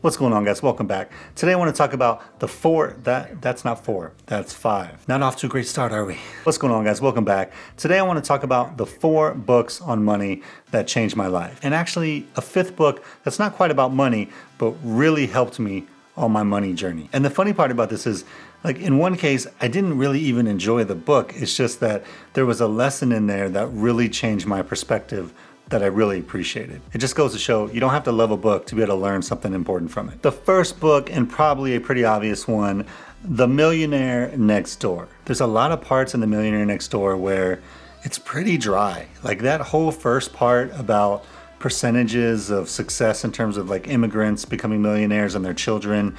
What's going on, guys? Welcome back. Today I want to talk about the that's 5. Not off to a great start, are we? What's going on, guys? Welcome back. Today I want to talk about the 4 books on money that changed my life. And actually a 5th book that's not quite about money, but really helped me on my money journey. And the funny part about this is, like, in one case, I didn't really even enjoy the book. It's just that there was a lesson in there that really changed my perspective that I really appreciated. It just goes to show you don't have to love a book to be able to learn something important from it. The first book, and probably a pretty obvious one, The Millionaire Next Door. There's a lot of parts in The Millionaire Next Door where it's pretty dry. Like that whole first part about percentages of success in terms of like immigrants becoming millionaires and their children,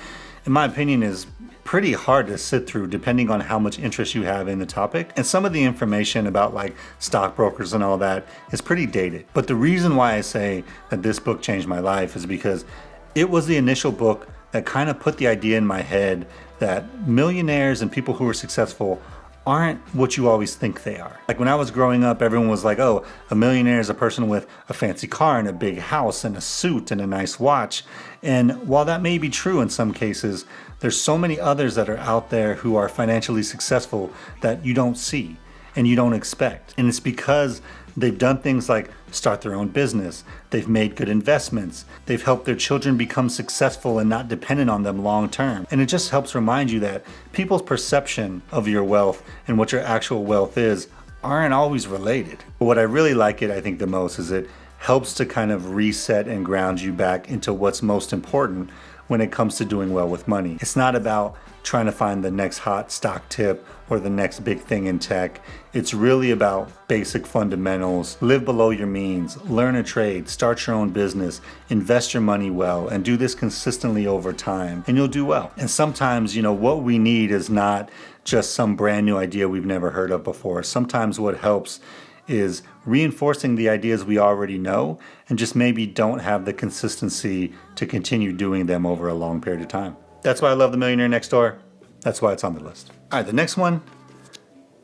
in my opinion, is pretty hard to sit through depending on how much interest you have in the topic. And some of the information about like stockbrokers and all that is pretty dated. But the reason why I say that this book changed my life is because it was the initial book that kind of put the idea in my head that millionaires and people who are successful aren't what you always think they are. Like when I was growing up, everyone was like, oh, a millionaire is a person with a fancy car and a big house and a suit and a nice watch. And while that may be true in some cases, there's so many others that are out there who are financially successful that you don't see and you don't expect. And it's because they've done things like start their own business, they've made good investments, they've helped their children become successful and not dependent on them long term. And it just helps remind you that people's perception of your wealth and what your actual wealth is aren't always related. But what I really like I think the most is it helps to kind of reset and ground you back into what's most important when it comes to doing well with money. It's not about trying to find the next hot stock tip or the next big thing in tech. It's really about basic fundamentals. Live below your means, learn a trade, start your own business, invest your money well, and do this consistently over time, and you'll do well. And sometimes, what we need is not just some brand new idea we've never heard of before. Sometimes what helps is reinforcing the ideas we already know and just maybe don't have the consistency to continue doing them over a long period of time. That's why I love The Millionaire Next Door. That's why it's on the list. All right, the next one,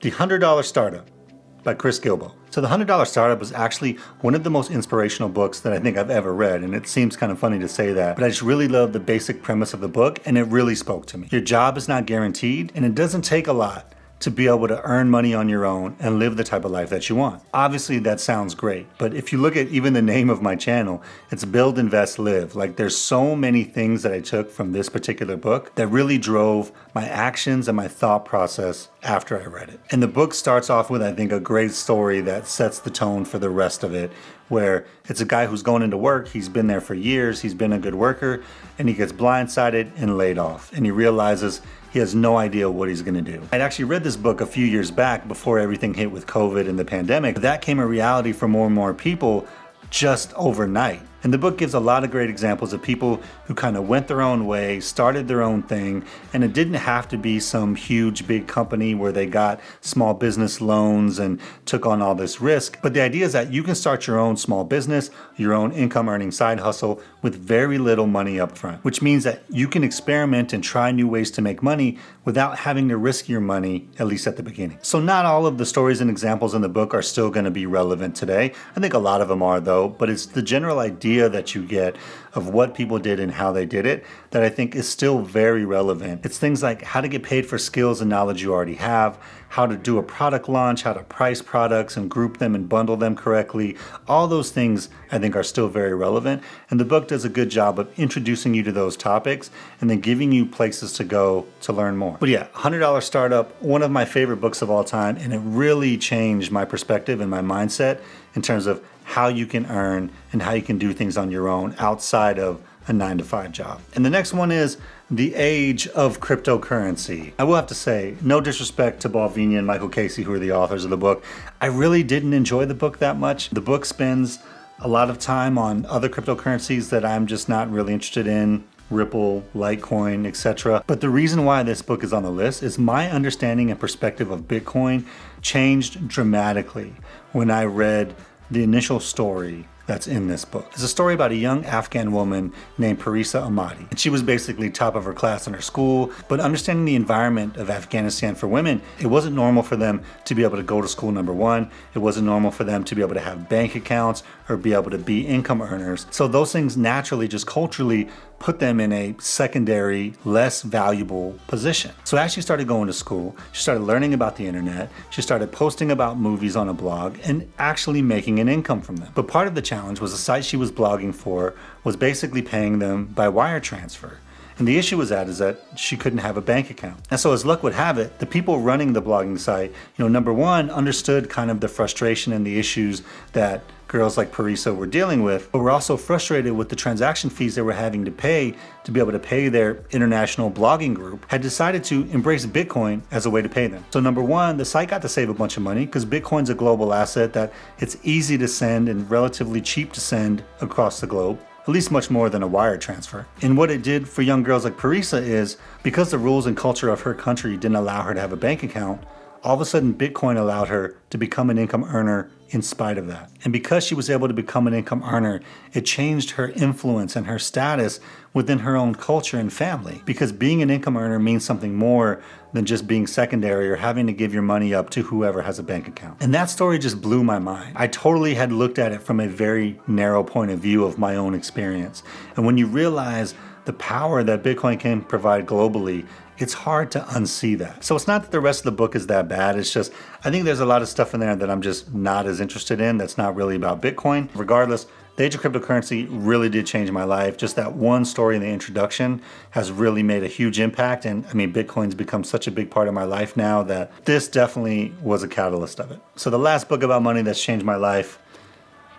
The $100 Startup by Chris Gilbo. So The $100 Startup was actually one of the most inspirational books that I think I've ever read, and it seems kind of funny to say that, but I just really love the basic premise of the book, and it really spoke to me. Your job is not guaranteed, and it doesn't take a lot to be able to earn money on your own and live the type of life that you want. Obviously, that sounds great, but if you look at even the name of my channel, it's Build, Invest, Live. Like there's so many things that I took from this particular book that really drove my actions and my thought process after I read it. And the book starts off with, I think, a great story that sets the tone for the rest of it, where it's a guy who's going into work, he's been there for years, he's been a good worker, and he gets blindsided and laid off. And he realizes he has no idea what he's gonna do. I'd actually read this book a few years back before everything hit with COVID and the pandemic. That came a reality for more and more people just overnight. And the book gives a lot of great examples of people who kind of went their own way, started their own thing, and it didn't have to be some huge big company where they got small business loans and took on all this risk. But the idea is that you can start your own small business, your own income earning side hustle with very little money up front, which means that you can experiment and try new ways to make money without having to risk your money, at least at the beginning. So not all of the stories and examples in the book are still going to be relevant today. I think a lot of them are though, but it's the general idea that you get of what people did and how they did it that I think is still very relevant. It's things like how to get paid for skills and knowledge you already have, how to do a product launch, how to price products and group them and bundle them correctly. All those things I think are still very relevant, and the book does a good job of introducing you to those topics and then giving you places to go to learn more. But yeah, $100 Startup, one of my favorite books of all time, and it really changed my perspective and my mindset in terms of how you can earn and how you can do things on your own outside of a 9-to-5 job. And the next one is The Age of Cryptocurrency. I will have to say, no disrespect to Balvenia and Michael Casey, who are the authors of the book, I really didn't enjoy the book that much. The book spends a lot of time on other cryptocurrencies that I'm just not really interested in. Ripple, Litecoin, etc. But the reason why this book is on the list is my understanding and perspective of Bitcoin changed dramatically when I read the initial story that's in this book. It's a story about a young Afghan woman named Parisa Ahmadi. And she was basically top of her class in her school, but understanding the environment of Afghanistan for women, it wasn't normal for them to be able to go to school, number one. It wasn't normal for them to be able to have bank accounts or be able to be income earners. So those things naturally, just culturally, put them in a secondary, less valuable position. So as she started going to school, she started learning about the internet, she started posting about movies on a blog and actually making an income from them. But part of the challenge was the site she was blogging for was basically paying them by wire transfer. And the issue is that she couldn't have a bank account. And so as luck would have it, the people running the blogging site, number one, understood kind of the frustration and the issues that girls like Parisa were dealing with, but were also frustrated with the transaction fees they were having to pay to be able to pay their international blogging group, had decided to embrace Bitcoin as a way to pay them. So number one, the site got to save a bunch of money because Bitcoin's a global asset that it's easy to send and relatively cheap to send across the globe. At least much more than a wire transfer. And what it did for young girls like Parisa is, because the rules and culture of her country didn't allow her to have a bank account, all of a sudden Bitcoin allowed her to become an income earner in spite of that. And because she was able to become an income earner, it changed her influence and her status within her own culture and family. Because being an income earner means something more than just being secondary or having to give your money up to whoever has a bank account. And that story just blew my mind. I totally had looked at it from a very narrow point of view of my own experience. And when you realize the power that Bitcoin can provide globally, it's hard to unsee that. So it's not that the rest of the book is that bad. It's just, I think there's a lot of stuff in there that I'm just not as interested in that's not really about Bitcoin. Regardless, the age of cryptocurrency really did change my life. Just that one story in the introduction has really made a huge impact. And I mean, Bitcoin's become such a big part of my life now that this definitely was a catalyst of it. So the last book about money that's changed my life,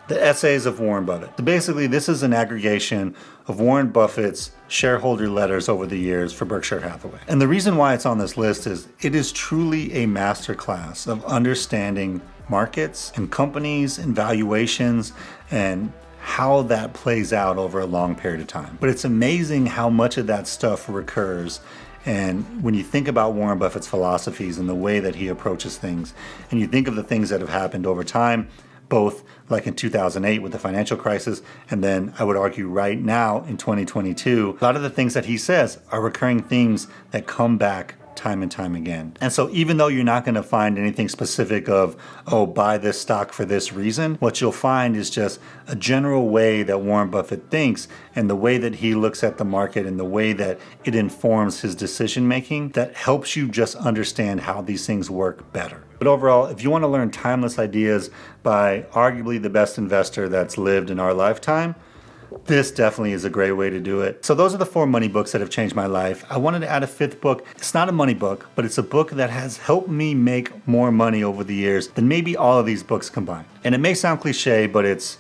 The Essays of Warren Buffett. So basically, this is an aggregation of Warren Buffett's shareholder letters over the years for Berkshire Hathaway. And the reason why it's on this list is it is truly a masterclass of understanding markets and companies and valuations and how that plays out over a long period of time. But it's amazing how much of that stuff recurs. And when you think about Warren Buffett's philosophies and the way that he approaches things, and you think of the things that have happened over time, both like in 2008 with the financial crisis, and then I would argue right now in 2022, a lot of the things that he says are recurring themes that come back time and time again. And so even though you're not going to find anything specific of, oh, buy this stock for this reason, what you'll find is just a general way that Warren Buffett thinks and the way that he looks at the market and the way that it informs his decision making that helps you just understand how these things work better. But overall, if you want to learn timeless ideas by arguably the best investor that's lived in our lifetime, this definitely is a great way to do it. So those are the 4 money books that have changed my life. I wanted to add a 5th book. It's not a money book, but it's a book that has helped me make more money over the years than maybe all of these books combined. And it may sound cliche, but it's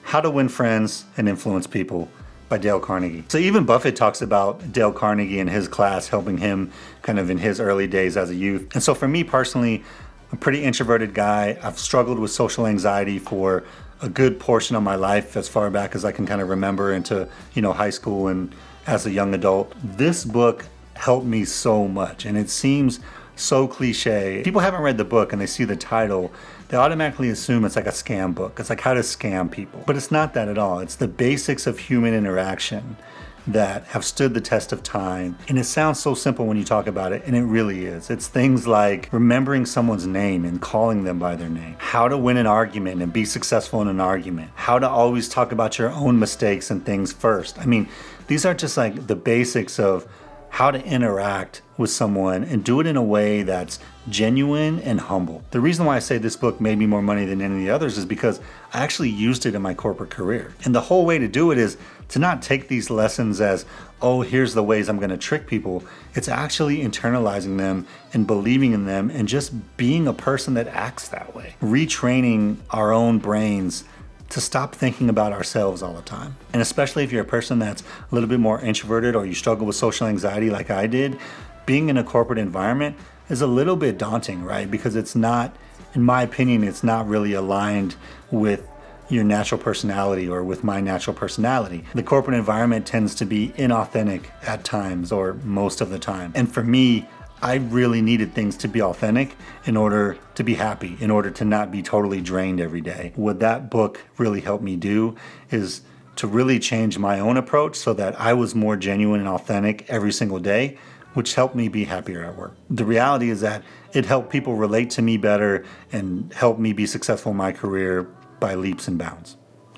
How to Win Friends and Influence People by Dale Carnegie. So even Buffett talks about Dale Carnegie and his class helping him kind of in his early days as a youth. And so for me personally, I'm a pretty introverted guy. I've struggled with social anxiety for a good portion of my life, as far back as I can kind of remember into, high school and as a young adult. This book helped me so much, and it seems so cliche. People haven't read the book and they see the title, they automatically assume it's like a scam book. It's like how to scam people. But it's not that at all. It's the basics of human interaction that have stood the test of time. And it sounds so simple when you talk about it, and it really is. It's things like remembering someone's name and calling them by their name, how to win an argument and be successful in an argument, how to always talk about your own mistakes and things first. I mean, these are just like the basics of how to interact with someone and do it in a way that's genuine and humble. The reason why I say this book made me more money than any of the others is because I actually used it in my corporate career. And the whole way to do it is to not take these lessons as, oh, here's the ways I'm going to trick people. It's actually internalizing them and believing in them and just being a person that acts that way. Retraining our own brains to stop thinking about ourselves all the time. And especially if you're a person that's a little bit more introverted or you struggle with social anxiety like I did, being in a corporate environment is a little bit daunting, right? Because it's not, in my opinion, it's not really aligned with your natural personality or with my natural personality. The corporate environment tends to be inauthentic at times or most of the time. And for me, I really needed things to be authentic in order to be happy, in order to not be totally drained every day. What that book really helped me do is to really change my own approach so that I was more genuine and authentic every single day, which helped me be happier at work. The reality is that it helped people relate to me better and helped me be successful in my career by leaps and bounds.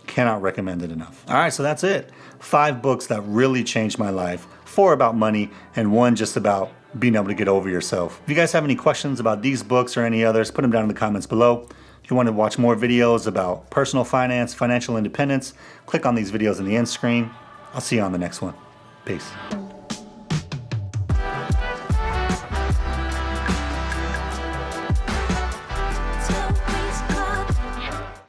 Cannot recommend it enough. All right, so that's it. 5 books that really changed my life, 4 about money, and 1 just about being able to get over yourself. If you guys have any questions about these books or any others, put them down in the comments below. If you want to watch more videos about personal finance, financial independence, click on these videos in the end screen. I'll see you on the next one. Peace.